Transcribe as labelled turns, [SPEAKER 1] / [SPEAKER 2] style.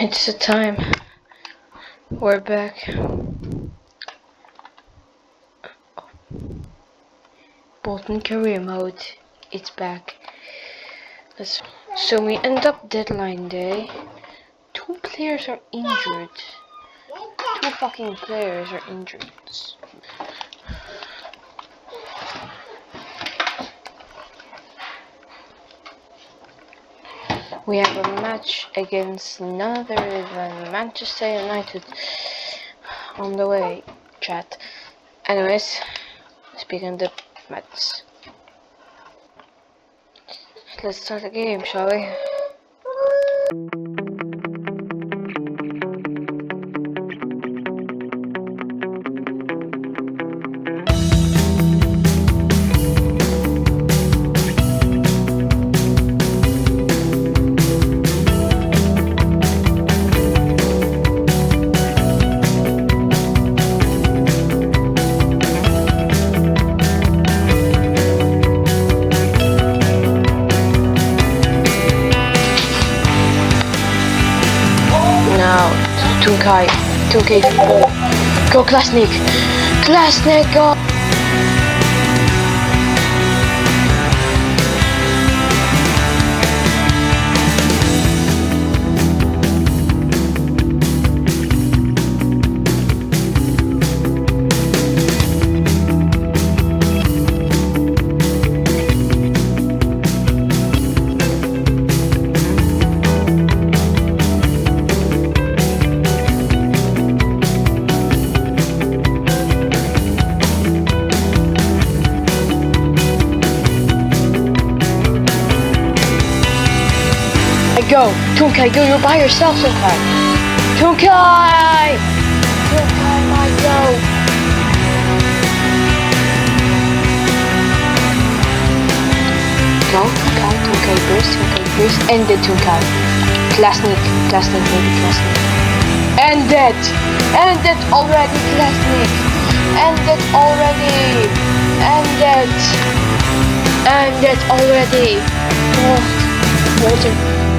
[SPEAKER 1] It's the time. We're back. Bolton career mode. It's back. So we end up deadline day. 2 players are injured. 2 fucking players are injured. We have a match against none other than Manchester United on the way, chat. Anyways, let's begin the match. Let's start the game, shall we? Tunkai, go Klasnik, go! Go, Tunkai, go, you're by yourself, Tunkai! Tunkai, my go! Go, Tunkai burst, end it, Tunkai. Klasnik, maybe Klasnik. End it already, Klasnik! End it already! Oh, Bolton.